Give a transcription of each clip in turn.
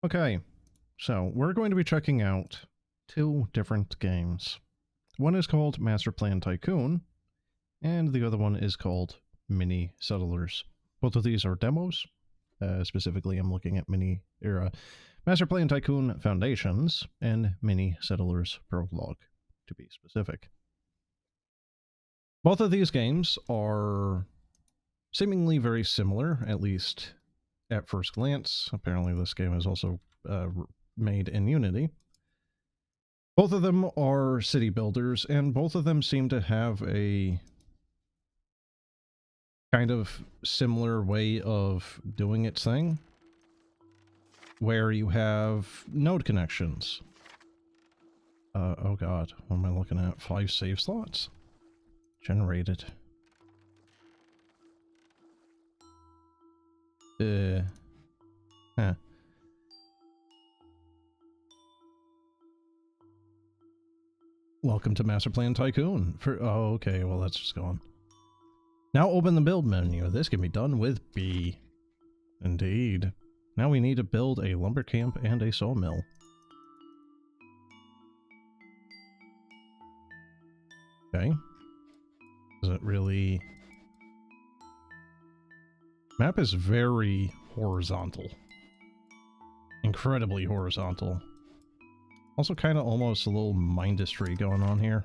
Okay, so we're going to be checking out two different games. One is called Masterplan Tycoon, and the other one is called Mini Settlers. Both of these are demos. Specifically, I'm looking at Masterplan Tycoon Foundations and Mini Settlers Prologue, to be specific. Both of these games are seemingly very similar, at least at first glance. Apparently this game is also made in Unity. Both of them are city builders, and both of them seem to have a kind of similar way of doing its thing, where you have node connections. Oh god, what am I looking at? 5 save slots? Generated. Huh. Welcome to Masterplan Tycoon. Oh, okay, well that's just gone. Now open the build menu. This can be done with B. Indeed. Now we need to build a lumber camp and a sawmill. Okay. Is it really... Map is very horizontal. Incredibly horizontal. Also kind of almost a little mindustry going on here.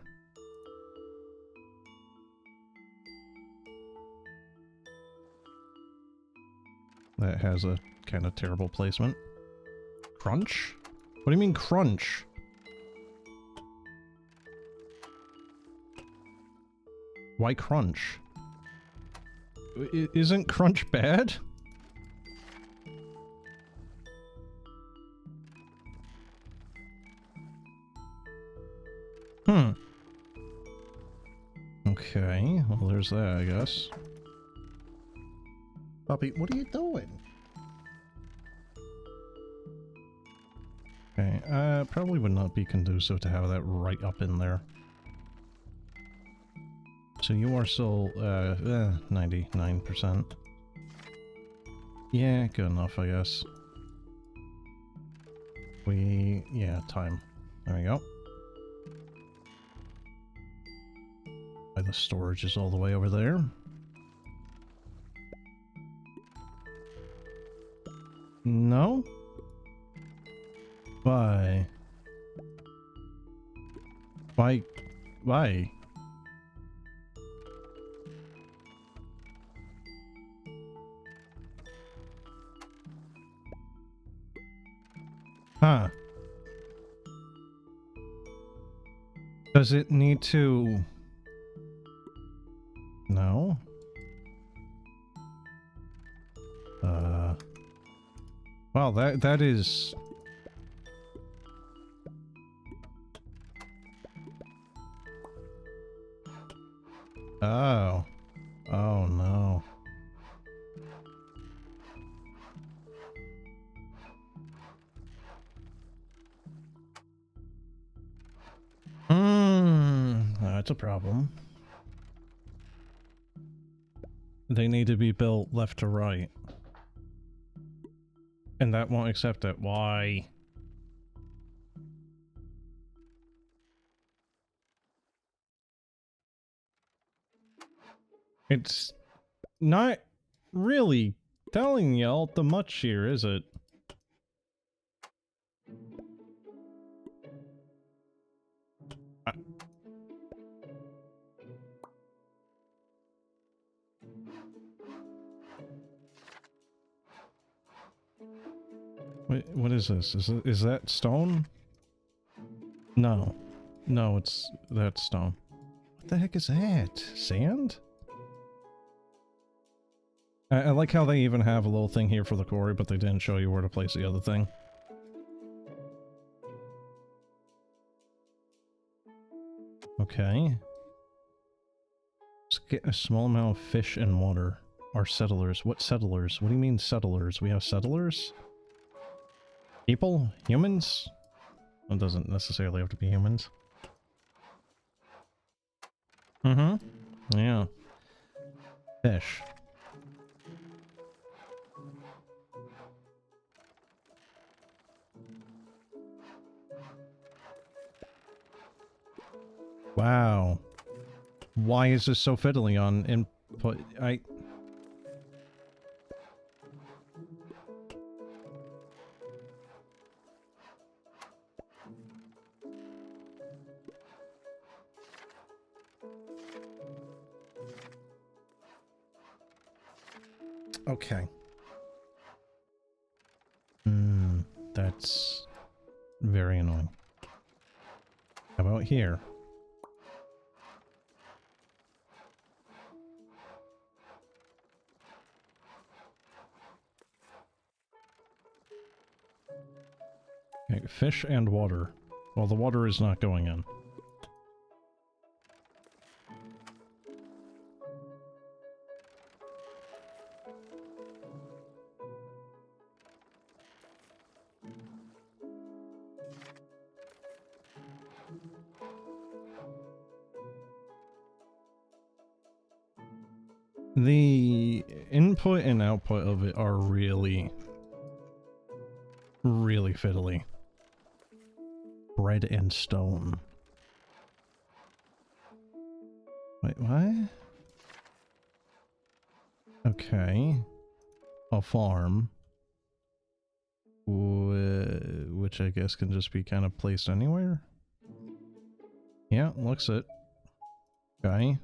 That has a kind of terrible placement. Crunch? What do you mean crunch? Why crunch? Isn't crunch bad? Okay, well there's that, I guess. Puppy, what are you doing? Okay, probably would not be conducive to have that right up in there. So you are still, 99%. Yeah, good enough, I guess. Yeah, time. There we go. The storage is all the way over there. No? Why? Why? Why? Huh. Does it need to... No? Well, that is... Oh. Oh, no. That's a problem. They need to be built left to right. And that won't accept it. Why? It's not really telling y'all the much here, is it? Wait, what is this? Is that stone? No. No, that's stone. What the heck is that? Sand? I like how they even have a little thing here for the quarry, but they didn't show you where to place the other thing. Okay. Let's get a small amount of fish and water. Our settlers. What settlers? What do you mean settlers? We have settlers? People? Humans? It doesn't necessarily have to be humans. Mm-hmm. Yeah. Fish. Wow. Why is this so fiddly on input? Okay. That's very annoying. How about here? Okay, fish and water. Well, the water is not going in. The input and output of it are really, really fiddly. Bread and stone. Wait, what? Okay. A farm. Which I guess can just be kind of placed anywhere? Yeah, looks it. Okay.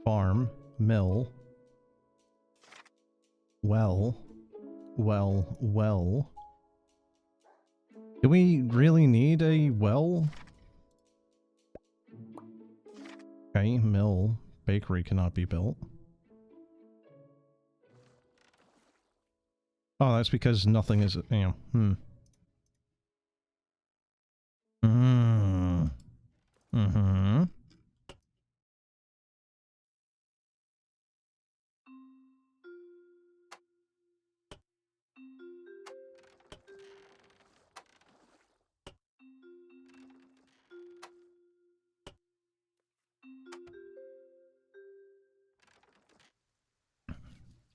Farm. Mill. Well. Do we really need a well? Okay, mill. Bakery cannot be built. Oh, that's because nothing is, you know, Mm-hmm.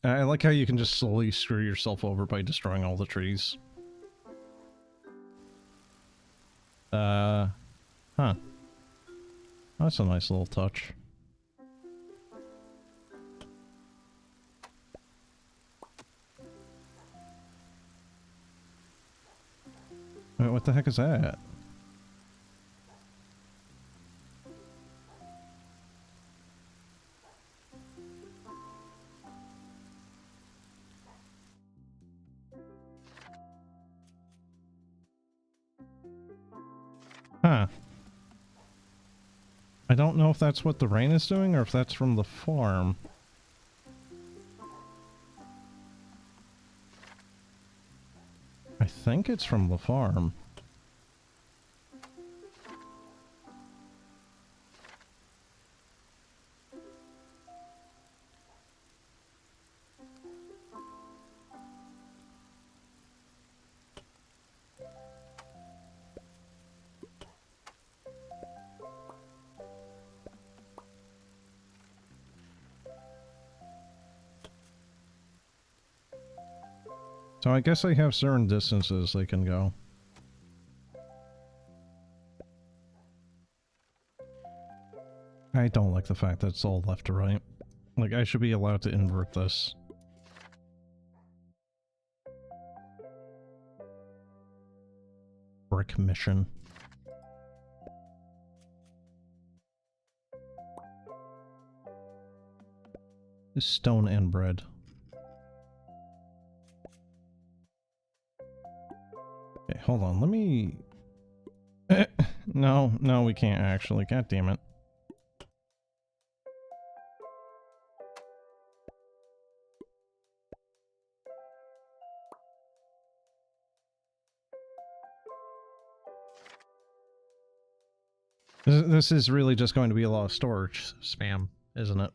I like how you can just slowly screw yourself over by destroying all the trees. Huh. That's a nice little touch. Wait, what the heck is that? Huh. I don't know if that's what the rain is doing or if that's from the farm. I think it's from the farm. So I guess they have certain distances they can go. I don't like the fact that it's all left to right. Like, I should be allowed to invert this. Brick mission. Stone and bread. Okay, hold on, let me... No, we can't actually. God damn it. This is really just going to be a lot of storage spam, isn't it?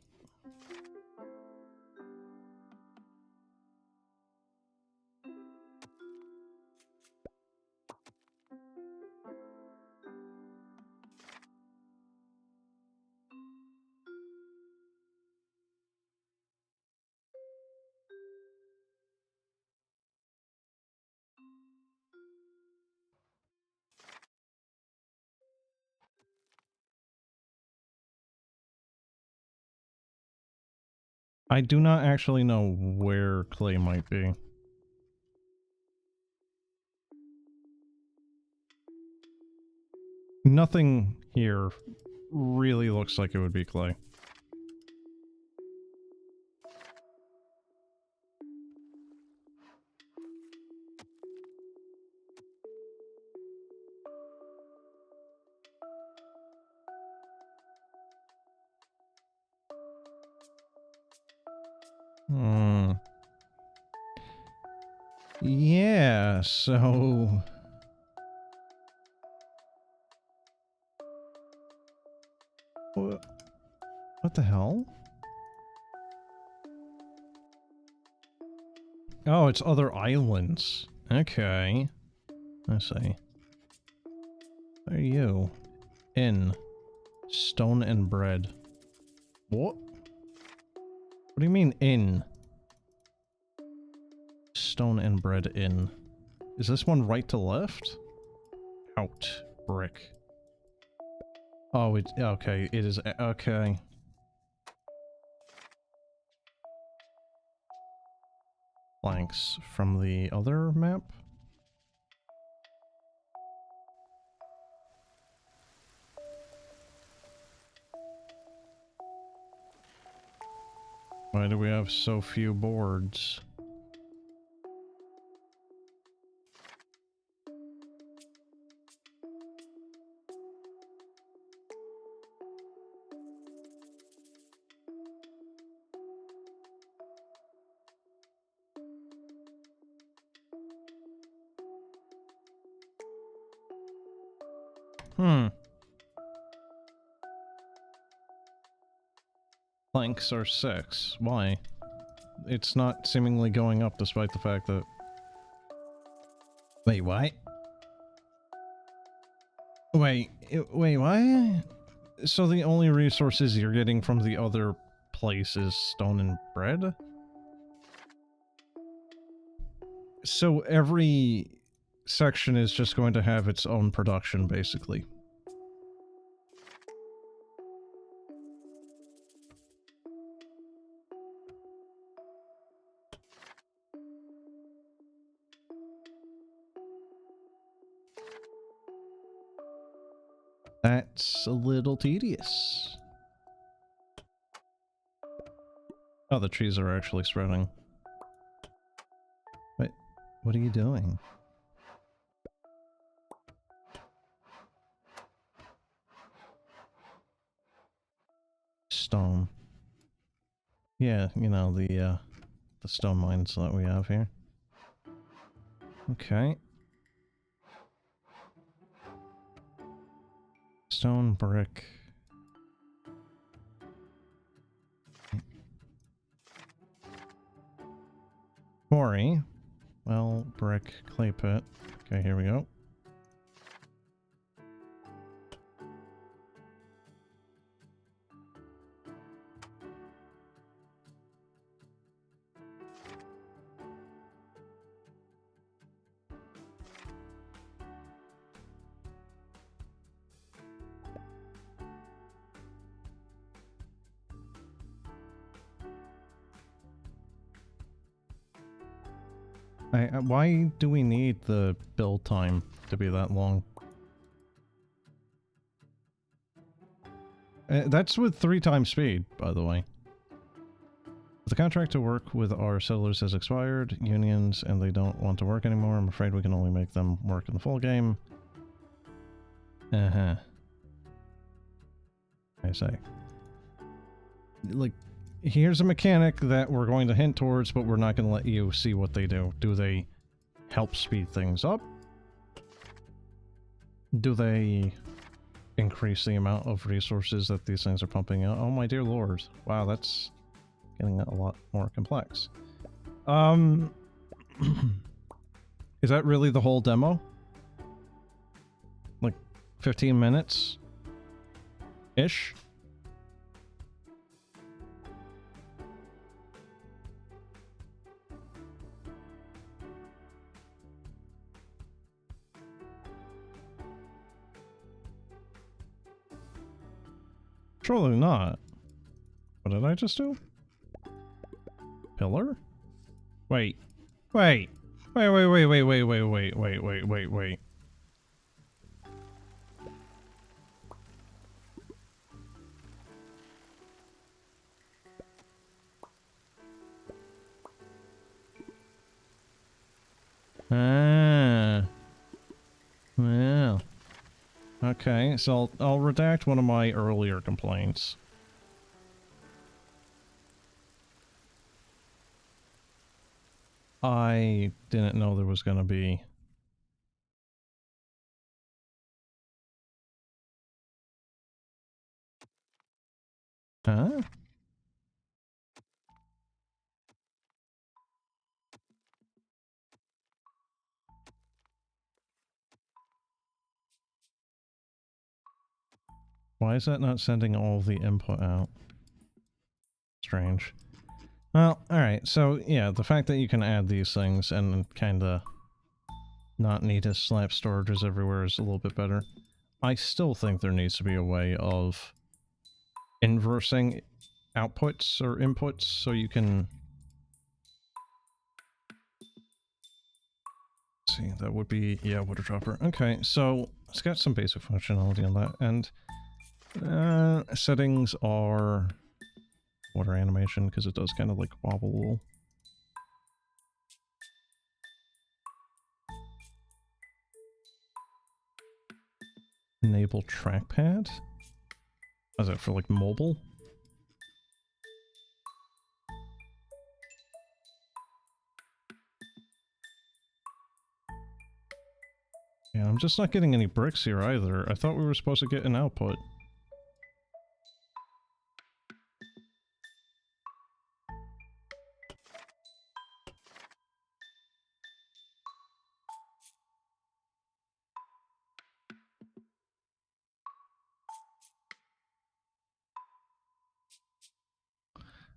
I do not actually know where clay might be. Nothing here really looks like it would be clay. Yeah, so... What the hell? Oh, it's other islands. Okay. I see. What are you? In. Stone and bread. What? What do you mean in? Stone and bread in. Is this one right to left? Out. Brick. Oh, it's... Okay, it is... Okay. Planks from the other map? Why do we have so few boards? Planks are 6. Why? It's not seemingly going up despite the fact that... Wait, what? Wait, why? So the only resources you're getting from the other place is stone and bread? So every section is just going to have its own production, basically. That's a little tedious. Oh, the trees are actually spreading. Wait, what are you doing? Stone. Yeah, you know, the stone mines that we have here. Okay. Stone, brick. Quarry. Well, brick, clay pit. Okay, here we go. Why do we need the build time to be that long? That's with 3 times speed, by the way. The contract to work with our settlers has expired. Unions, and they don't want to work anymore. I'm afraid we can only make them work in the full game. Uh-huh. I say. Like, here's a mechanic that we're going to hint towards, but we're not going to let you see what they do. Do they help speed things up? Do they increase the amount of resources that these things are pumping out? Oh my dear lord. Wow, that's getting a lot more complex. Is that really the whole demo? Like 15 minutes? Ish? Surely not. What did I just do? pillar? Wait. Wait. Wait. Ah. Well. Okay, so I'll redact one of my earlier complaints. I didn't know there was going to be... Huh? Why is that not sending all the input out? Strange. Well, alright, so yeah, the fact that you can add these things and kinda not need to slap storages everywhere is a little bit better. I still think there needs to be a way of inversing outputs or inputs so you can... Let's see, that would be, yeah, water dropper. Okay, so it's got some basic functionality on that, and settings are water animation, because it does kind of like wobble a little. Enable trackpad? Is that for like mobile? Yeah, I'm just not getting any bricks here either. I thought we were supposed to get an output.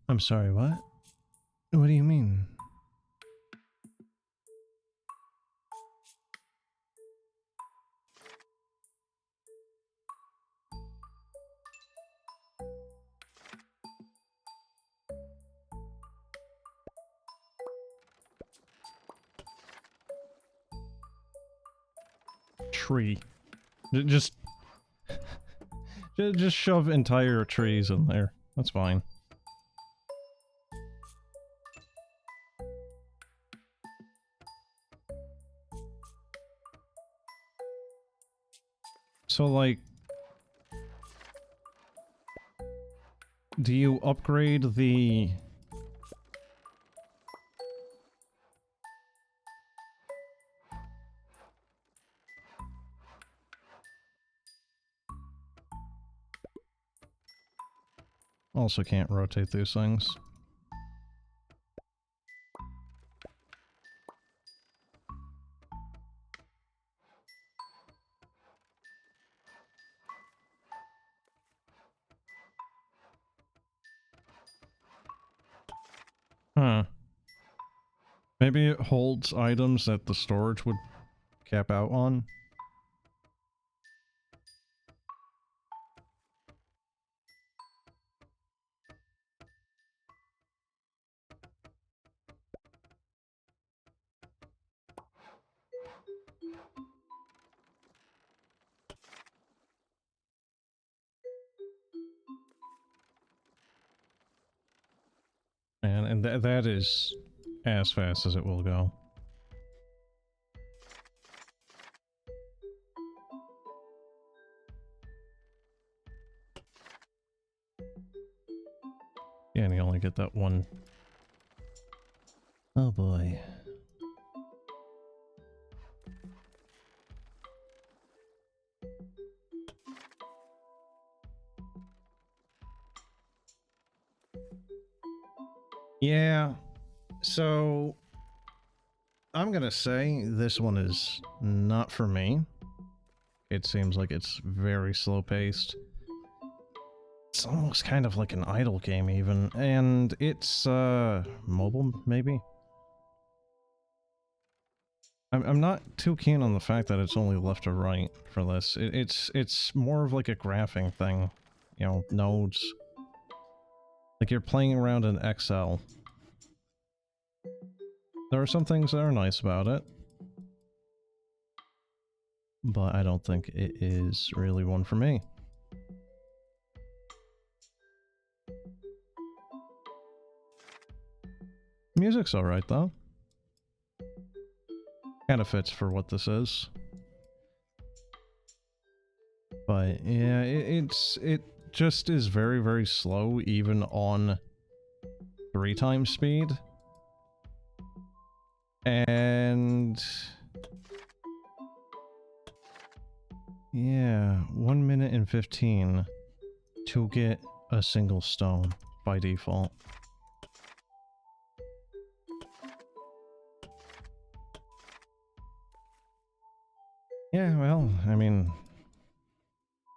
I'm sorry, what? What do you mean? Tree. Just... just shove entire trees in there. That's fine. So, like... Do you upgrade the... Also can't rotate these things. Huh. Maybe it holds items that the storage would cap out on? And that is as fast as it will go. Yeah, and you only get that one. Oh boy. Yeah, so I'm gonna say this one is not for me. It seems like it's very slow-paced. It's almost kind of like an idle game even, and it's mobile maybe? I'm not too keen on the fact that it's only left or right for this. It's more of like a graphing thing, you know, nodes. Like you're playing around in Excel. There are some things that are nice about it, but I don't think it is really one for me. Music's alright though. Kind of fits for what this is. But yeah, it just is very, very slow even on 3 times speed. And yeah, 1 minute and 15 to get a single stone by default. Yeah, well, I mean,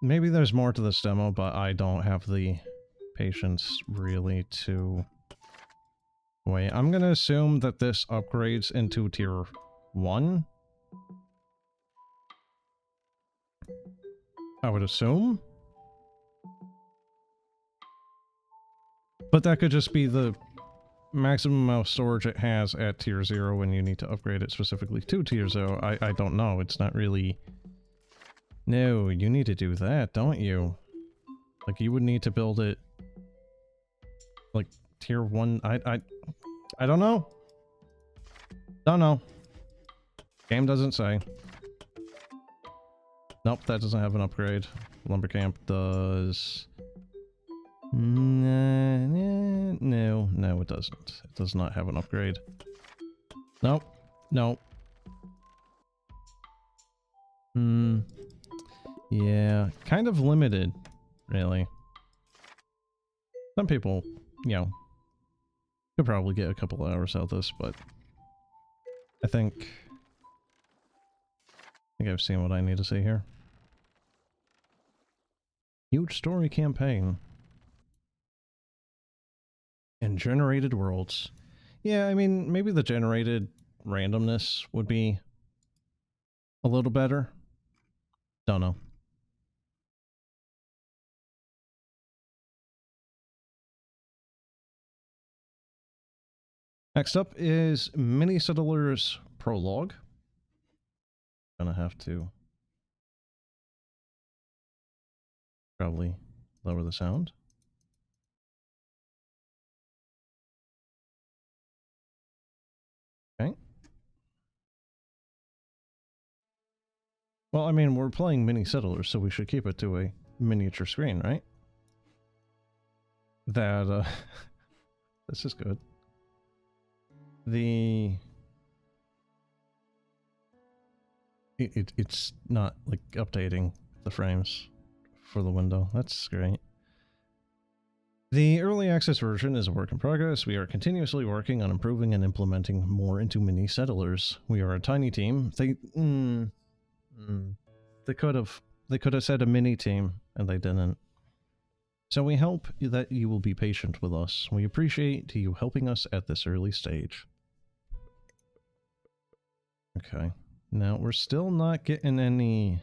maybe there's more to this demo, but I don't have the patience really to wait. I'm gonna assume that this upgrades into tier 1. I would assume. But that could just be the maximum amount of storage it has at tier 0 when you need to upgrade it specifically to tier 0. I don't know. It's not really... No, you need to do that, don't you? Like, you would need to build it... like, tier 1... I don't know. Don't know. Game doesn't say. Nope, that doesn't have an upgrade. Lumber Camp does... No, it doesn't. It does not have an upgrade. Nope. Nope. Yeah, kind of limited, really. Some people, you know, could probably get a couple hours out of this, but I think I've seen what I need to see here. Huge story campaign. And generated worlds. Yeah, I mean, maybe the generated randomness would be a little better. Don't know. Next up is Mini Settlers Prologue. Gonna have to probably lower the sound. Okay. Well, I mean, we're playing Mini Settlers, so we should keep it to a miniature screen, right? That, this is good. It's not, like, updating the frames for the window. That's great. The early access version is a work in progress. We are continuously working on improving and implementing more into Mini Settlers. We are a tiny team. They could have said a mini team, and they didn't. So we hope that you will be patient with us. We appreciate you helping us at this early stage. Okay. Now, we're still not getting any...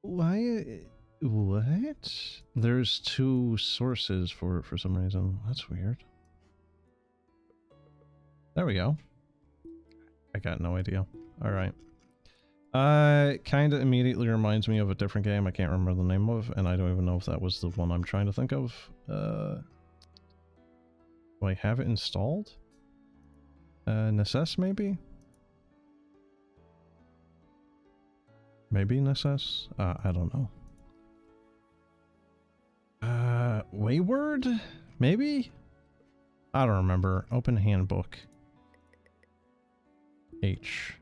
Why... What? There's 2 sources for some reason. That's weird. There we go. I got no idea. Alright. Kinda immediately reminds me of a different game I can't remember the name of, and I don't even know if that was the one I'm trying to think of. Do I have it installed? Necess, maybe? Maybe Necess? I don't know. Wayward? Maybe? I don't remember. Open handbook. H.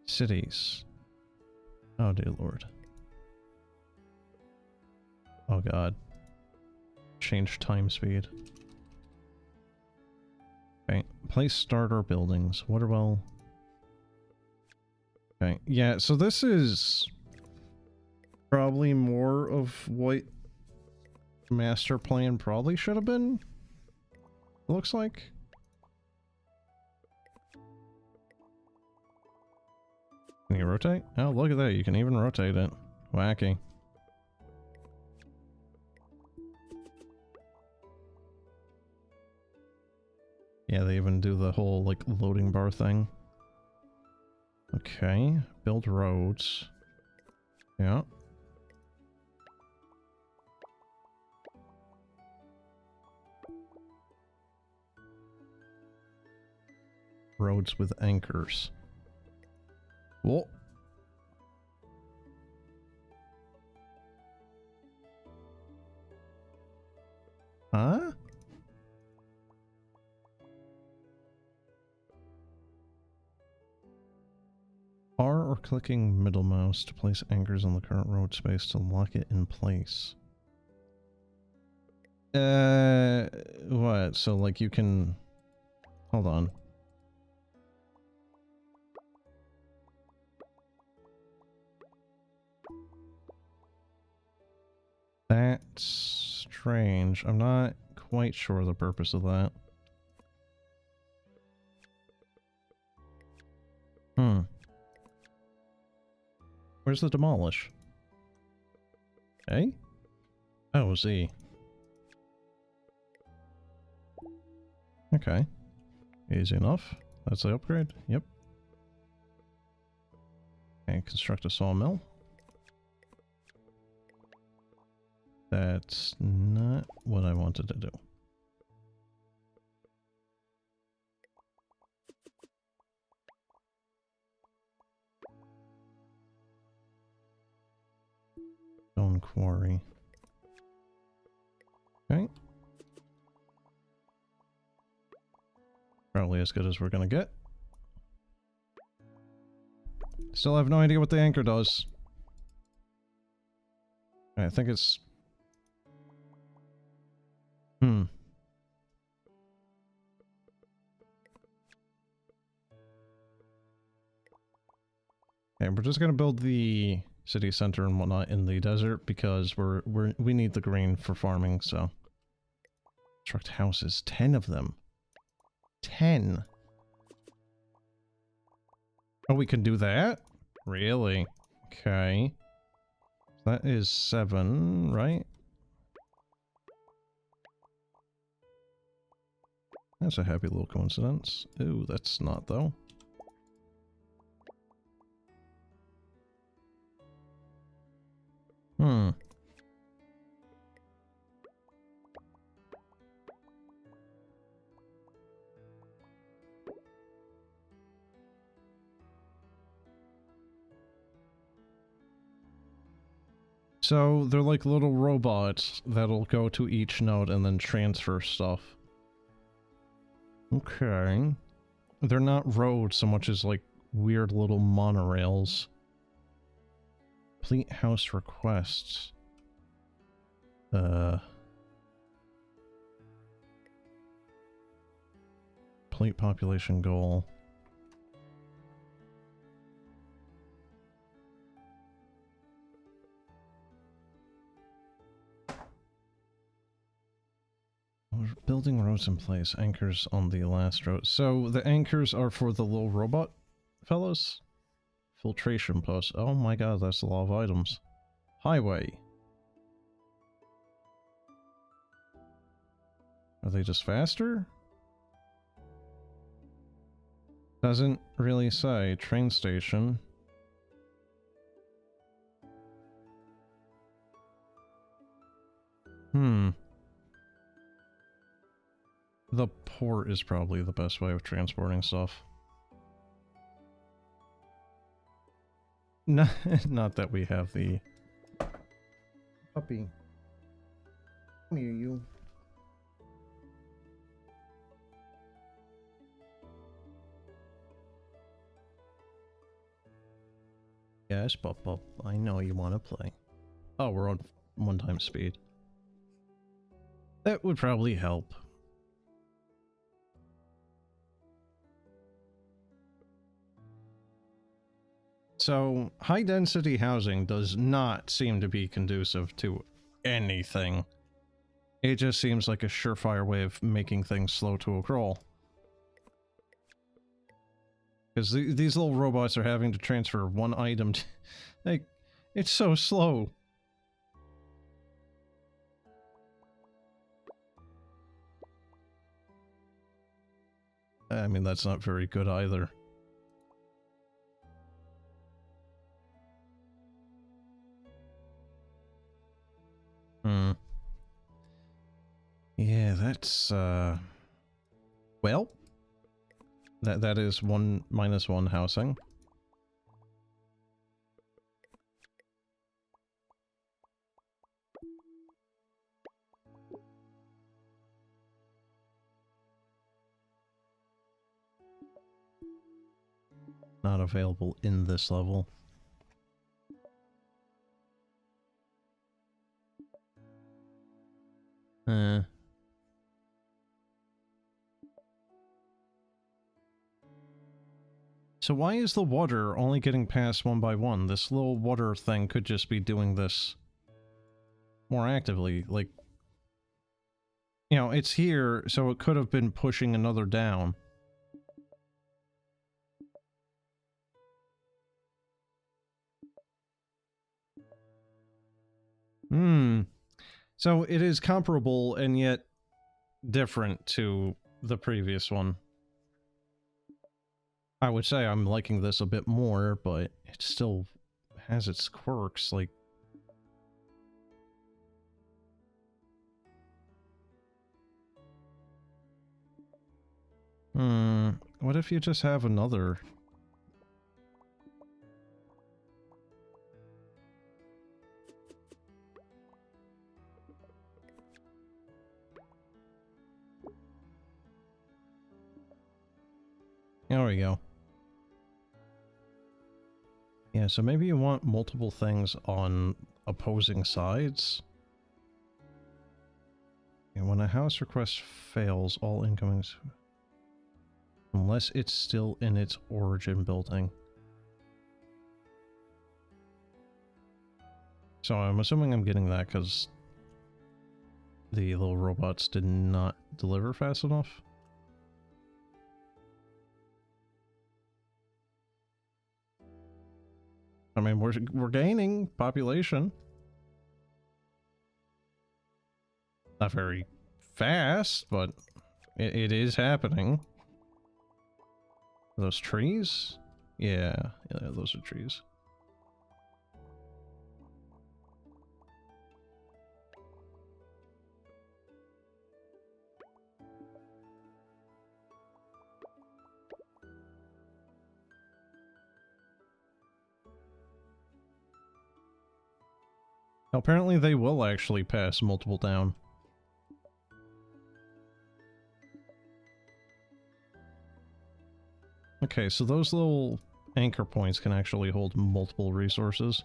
Cities. Oh dear lord. Oh god. Change time speed. Okay. Place starter buildings. Waterwell. Okay. Yeah, so this is probably more of what master plan probably should have been. Looks like. Can you rotate? Oh, look at that. You can even rotate it. Wacky. Yeah, they even do the whole, like, loading bar thing. Okay. Build roads. Yeah. Roads with anchors. Whoa. Huh? R or clicking middle mouse to place anchors on the current road space to lock it in place. What? So, like, you can... Hold on. That's strange. I'm not quite sure the purpose of that. Hmm. Where's the demolish? A? Oh, Z. Okay. Easy enough. That's the upgrade. Yep. Okay, construct a sawmill. That's not what I wanted to do. Stone quarry. Okay. Probably as good as we're gonna get. Still have no idea what the anchor does. I think it's... Okay, we're just gonna build the city center and whatnot in the desert because we need the green for farming, so. Construct houses. 10 of them. 10. Oh, we can do that? Really? Okay. That is 7, right? That's a happy little coincidence. Ooh, that's not, though. So, they're like little robots that'll go to each node and then transfer stuff. Okay. They're not roads so much as like weird little monorails. Complete house requests. Complete population goal. We're building roads in place. Anchors on the last road. So the anchors are for the little robot fellows? Filtration post. Oh my god, that's a lot of items. Highway. Are they just faster? Doesn't really say. Train station. The port is probably the best way of transporting stuff. No, not that we have the... Puppy. Come here, you. Yes, Pop. I know you want to play. Oh, we're on 1x speed. That would probably help. So, high-density housing does not seem to be conducive to anything. It just seems like a surefire way of making things slow to a crawl. Because these little robots are having to transfer one item to... Like, it's so slow. I mean, that's not very good either. Yeah, that's, well, that is -1 housing. Not available in this level. So why is the water only getting passed one by one? This little water thing could just be doing this more actively. Like, you know, it's here, so it could have been pushing another down. So it is comparable and yet different to the previous one. I would say I'm liking this a bit more, but it still has its quirks, like... What if you just have another... There we go. Yeah, so maybe you want multiple things on opposing sides. And when a house request fails, all incomings... Unless it's still in its origin building. So I'm assuming I'm getting that because the little robots did not deliver fast enough. I mean, we're gaining population. Not very fast, but it is happening. Are those trees? Yeah, those are trees. Apparently they will actually pass multiple down. Okay, so those little anchor points can actually hold multiple resources.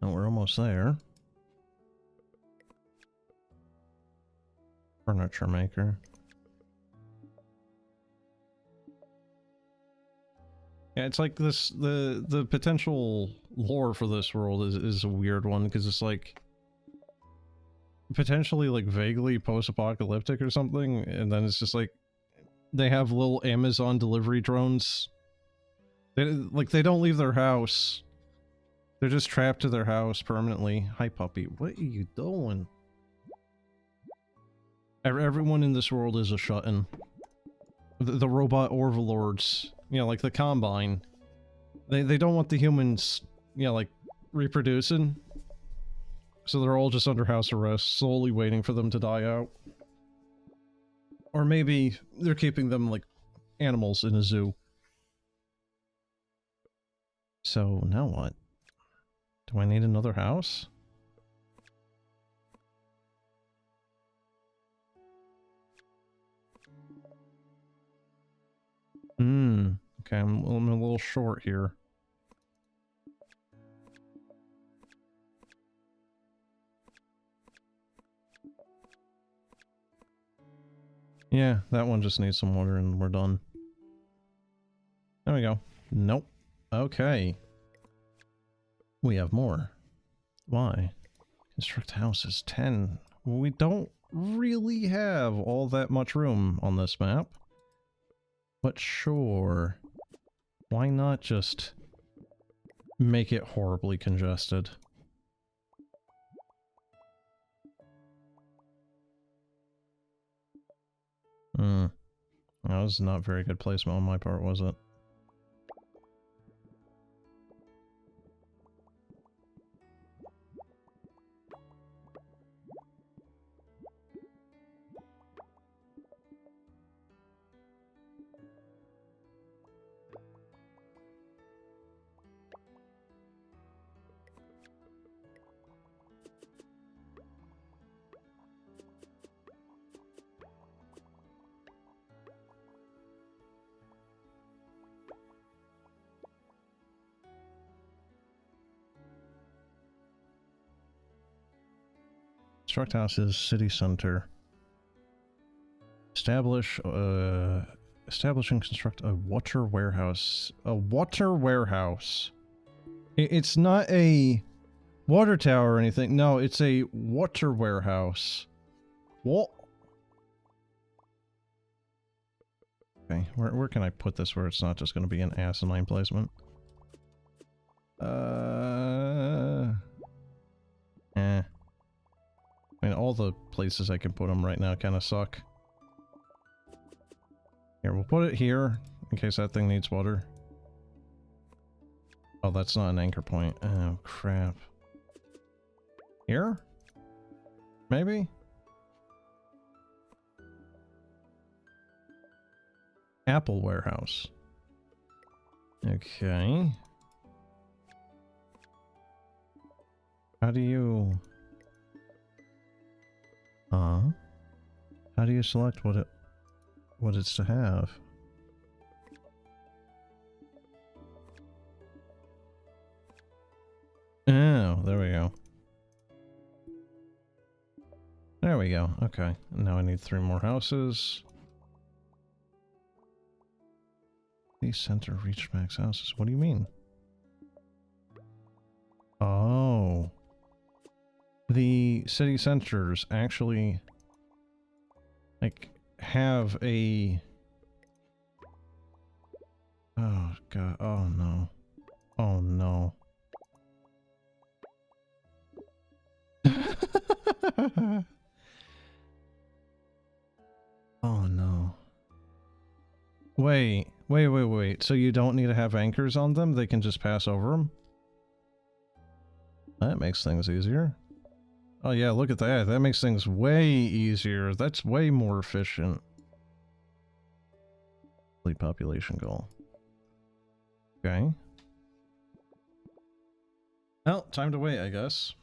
Oh, we're almost there. Furniture maker. Yeah, it's like this, the potential lore for this world is a weird one, because it's like potentially like vaguely post-apocalyptic or something, and then it's just like they have little Amazon delivery drones. They don't leave their house. They're just trapped to their house permanently. Hi puppy, what are you doing? Everyone in this world is a shut-in. The robot overlords, you know, like the Combine. They don't want the humans, you know, like, reproducing. So they're all just under house arrest, slowly waiting for them to die out. Or maybe they're keeping them like animals in a zoo. So now what? Do I need another house? Okay, I'm a little short here. Yeah, that one just needs some water and we're done. There we go. Nope. Okay. We have more. Why? Construct houses 10. We don't really have all that much room on this map. But sure. Why not just make it horribly congested? That was not very good placement on my part, was it? Construct houses, city center. Establish, establish and construct a water warehouse. A water warehouse. It's not a water tower or anything. No, it's a water warehouse. What? Okay, where can I put this where it's not just going to be an asinine placement? I mean, all the places I can put them right now kind of suck. Here, we'll put it here, in case that thing needs water. Oh, that's not an anchor point. Oh, crap. Here? Maybe? Apple warehouse. Okay. How do you... How do you select what it's to have? Oh, there we go. There we go. Okay. Now I need 3 more houses. The center reach max houses. What do you mean? Oh. The city centers actually, like, have a... Oh, God. Oh, no. Oh, no. Oh, no. Wait. So you don't need to have anchors on them? They can just pass over them? That makes things easier. Oh yeah, look at that. That makes things way easier. That's way more efficient. Population goal. Okay. Well, time to wait, I guess.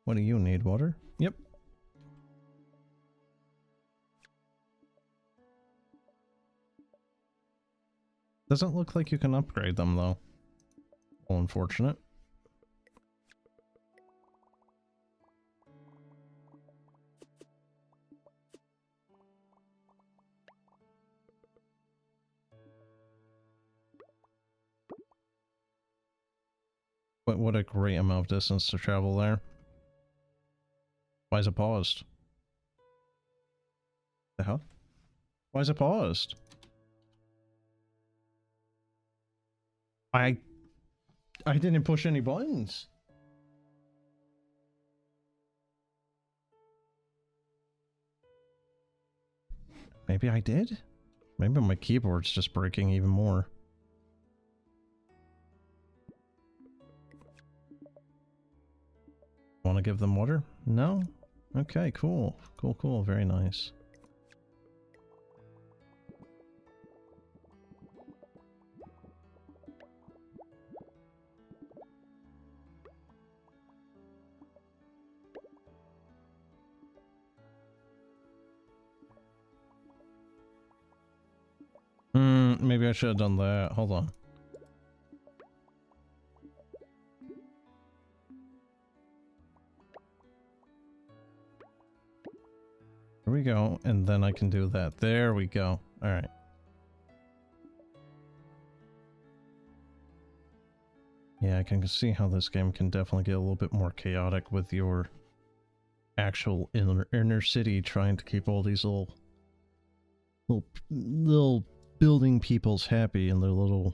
What do you need? Water? Yep. Doesn't look like you can upgrade them, though. Well, unfortunate. But what a great amount of distance to travel there. Why is it paused? The hell? Why is it paused? I didn't push any buttons. Maybe I did? Maybe my keyboard's just breaking even more. Want to give them water? No? Okay, cool. Cool. Very nice. Maybe I should have done that. Hold on. There we go, and then I can do that. There we go. Alright. Yeah, I can see how this game can definitely get a little bit more chaotic with your actual inner city trying to keep all these little building peoples happy in their little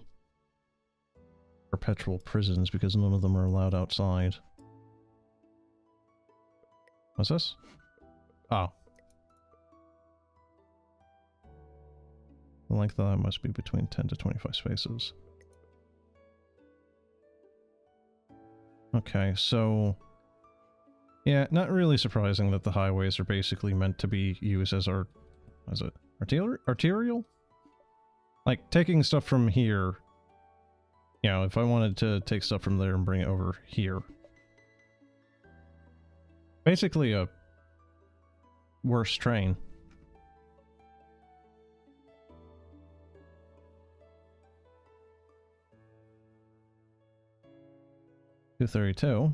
perpetual prisons because none of them are allowed outside. What's this? Oh. The length of that must be between 10 to 25 spaces. Okay, so... yeah, not really surprising that the highways are basically meant to be used as arterial? Like, taking stuff from here... you know, if I wanted to take stuff from there and bring it over here. Basically a worse train. $232.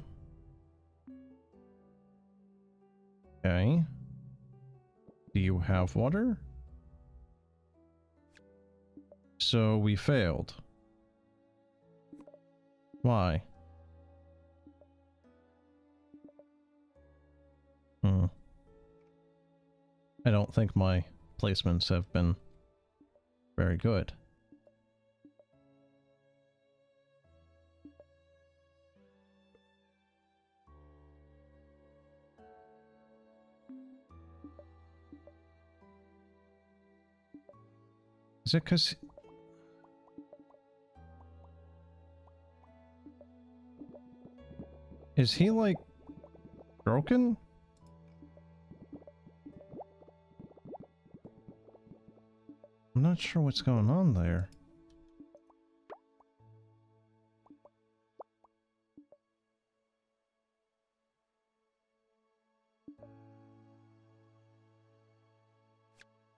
Okay. Do you have water? So we failed. Why? I don't think my placements have been very good. Is it 'cause... is he, like, broken? I'm not sure what's going on there.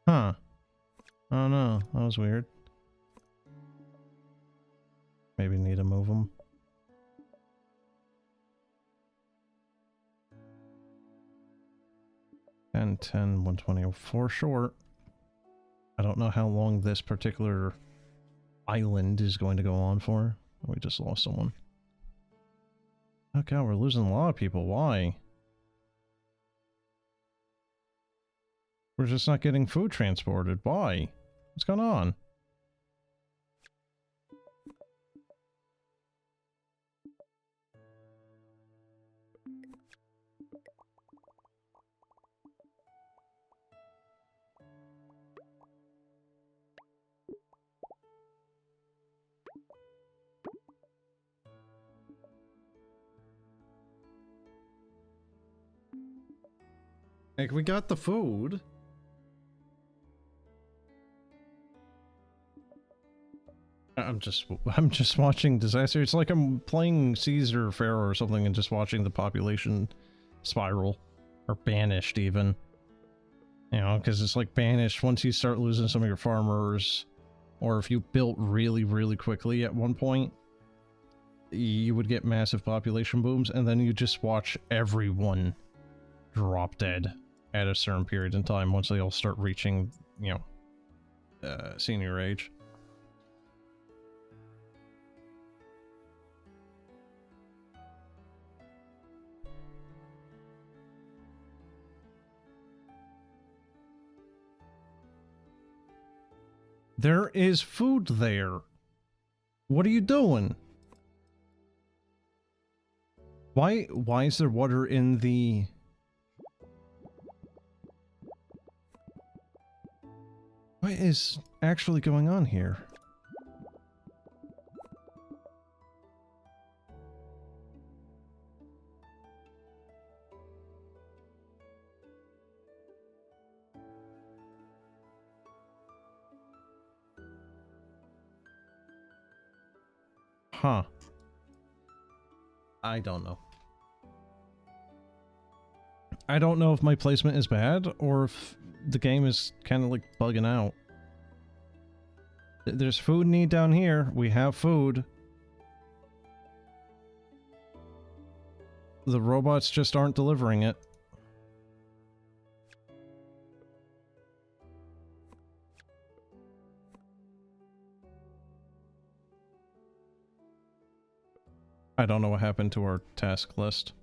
Huh. Oh no, that was weird. Maybe need to move him. And 10, 120, short. I don't know how long this particular island is going to go on for. We just lost someone. Oh god, we're losing a lot of people. Why? We're just not getting food transported. Why? What's going on? Like, we got the food. I'm just watching disaster. It's like I'm playing Caesar Pharaoh or something and just watching the population spiral. Or banished, even. You know, because it's like banished once you start losing some of your farmers, or if you built really, really quickly at one point, you would get massive population booms, and then you just watch everyone drop dead at a certain period in time once they all start reaching, you know, senior age. There is food there. What are you doing? Why is there water in the... what is actually going on here? Huh. I don't know. I don't know if my placement is bad or if the game is kind of like bugging out. There's food need down here. We have food. The robots just aren't delivering it. I don't know what happened to our task list.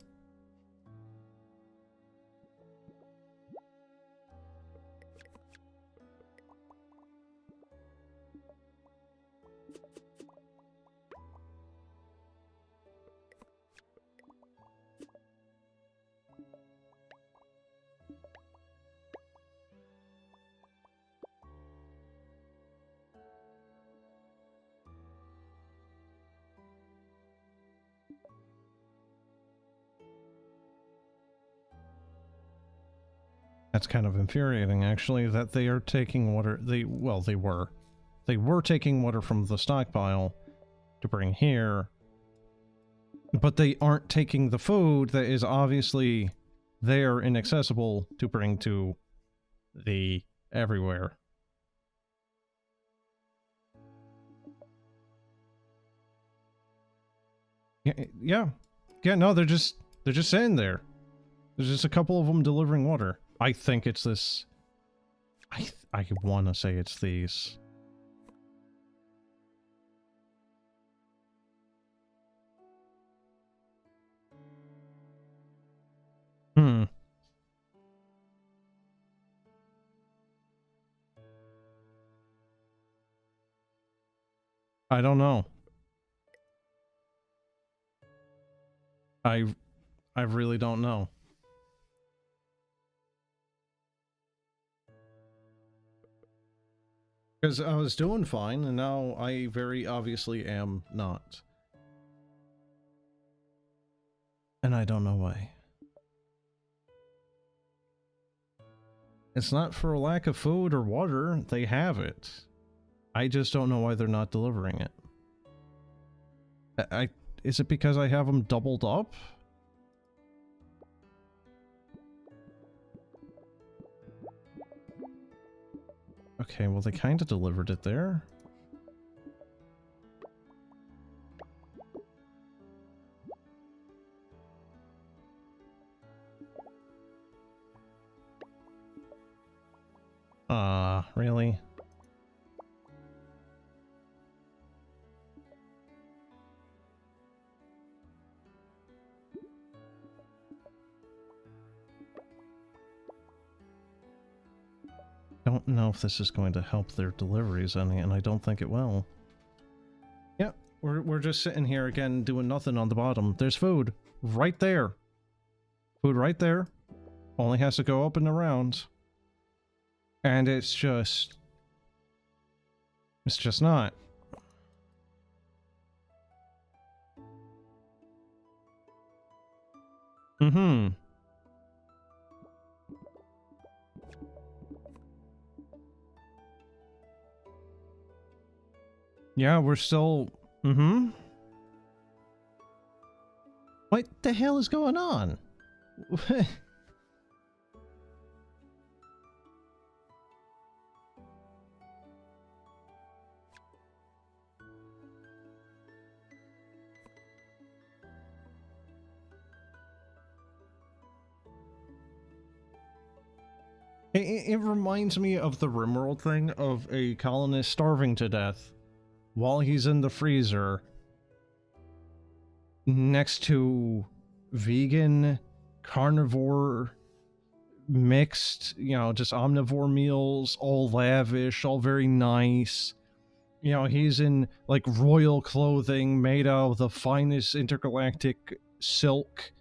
That's kind of infuriating, actually, that they are taking water. They were. They were taking water from the stockpile to bring here, but they aren't taking the food that is obviously there inaccessible to bring to the everywhere. Yeah. Yeah, no, they're just sitting there. There's just a couple of them delivering water. I think it's this. I want to say it's these. Hmm. I don't know. I really don't know. Because I was doing fine, and now I very obviously am not. And I don't know why. It's not for a lack of food or water, they have it. I just don't know why they're not delivering it. Is it because I have them doubled up? Okay, well they kind of delivered it there. Really? Don't know if this is going to help their deliveries any, and I don't think it will. Yep, we're just sitting here again doing nothing on the bottom. There's food right there. Food right there. Only has to go up and around. And it's just not. Mm-hmm. Yeah, we're still... Mm-hmm. What the hell is going on? It reminds me of the Rimworld thing of a colonist starving to death while he's in the freezer next to vegan, carnivore, mixed, you know, just omnivore meals, all lavish, all very nice. You know, he's in like royal clothing made out of the finest intergalactic silk.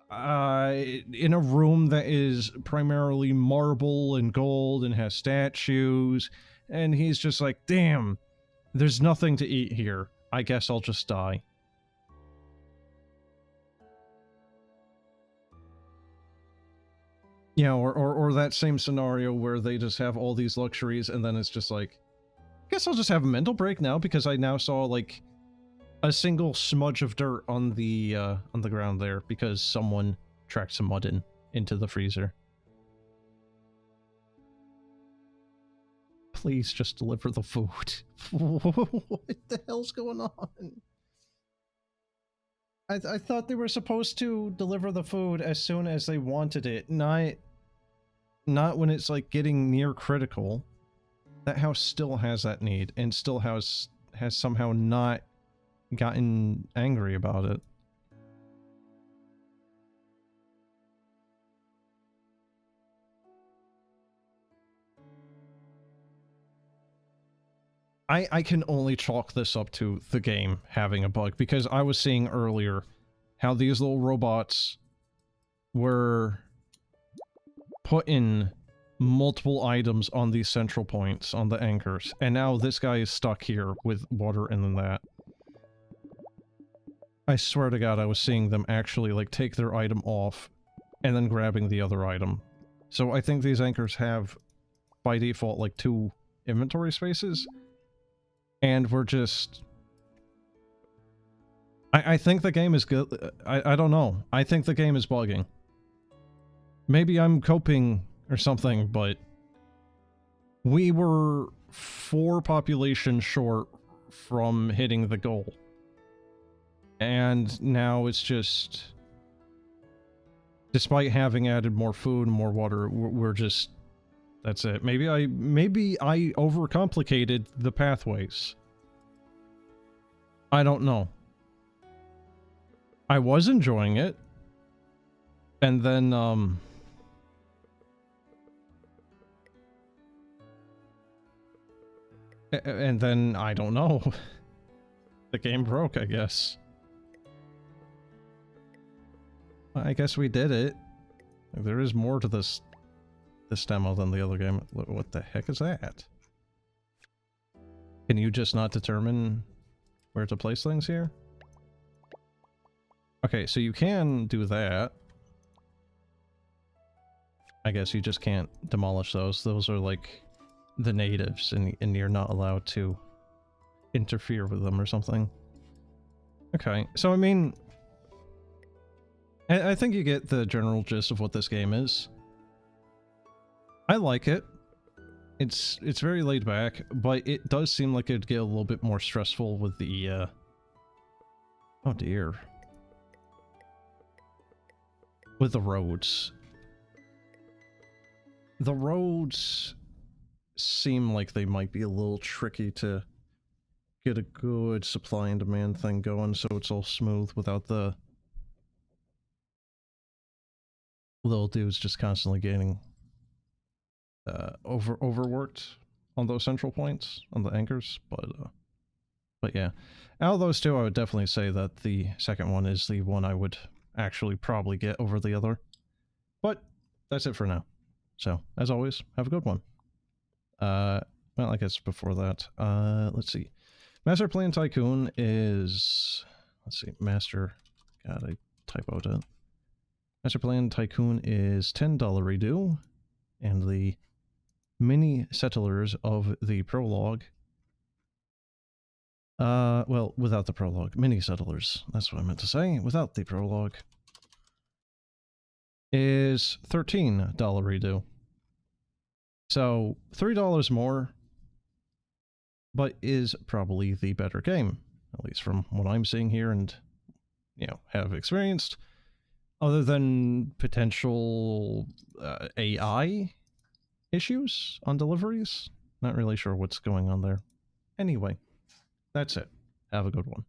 In a room that is primarily marble and gold and has statues, and he's just like, damn, there's nothing to eat here. I guess I'll just die. Yeah, or that same scenario where they just have all these luxuries and then it's just like, I guess I'll just have a mental break now because I now saw like a single smudge of dirt on the ground there because someone tracked some mud into the freezer. Please just deliver the food. What the hell's going on? I thought they were supposed to deliver the food as soon as they wanted it, not when it's like getting near critical. That house still has that need and still has somehow not gotten angry about it. I can only chalk this up to the game having a bug, because I was seeing earlier how these little robots were putting multiple items on these central points, on the anchors, and now this guy is stuck here with water and then that. I swear to God, I was seeing them actually, like, take their item off and then grabbing the other item. So I think these anchors have, by default, like, 2 inventory spaces, and we're just... I think the game is good. I don't know. I think the game is bugging. Maybe I'm coping or something, but we were 4 population short from hitting the goal. And now it's just... Despite having added more food and more water, we're just... That's it. Maybe I overcomplicated the pathways. I don't know. I was enjoying it. And then, and then, I don't know. The game broke, I guess. I guess we did it. There is more to this demo than the other game. What the heck is that? Can you just not determine where to place things here? Okay, so you can do that. I guess you just can't demolish those. Those are like the natives, and you're not allowed to interfere with them or something. Okay, so I mean... I think you get the general gist of what this game is. I like it. It's very laid back, but it does seem like it'd get a little bit more stressful with the, oh dear. With the roads. The roads seem like they might be a little tricky to get a good supply and demand thing going, so it's all smooth without the little dudes just constantly getting overworked on those central points, on the anchors, but yeah. Out of those two, I would definitely say that the second one is the one I would actually probably get over the other. But that's it for now. So, as always, have a good one. Well, I guess before that, let's see. Masterplan Tycoon is... Let's see, God, I typoed it. Masterplan Tycoon is $10 redo, and the mini settlers of the prologue... well, without the prologue. Mini settlers, that's what I meant to say. Without the prologue is $13 redo. So, $3 more, but is probably the better game, at least from what I'm seeing here and, you know, have experienced. Other than potential AI issues on deliveries. Not really sure what's going on there. Anyway, that's it. Have a good one.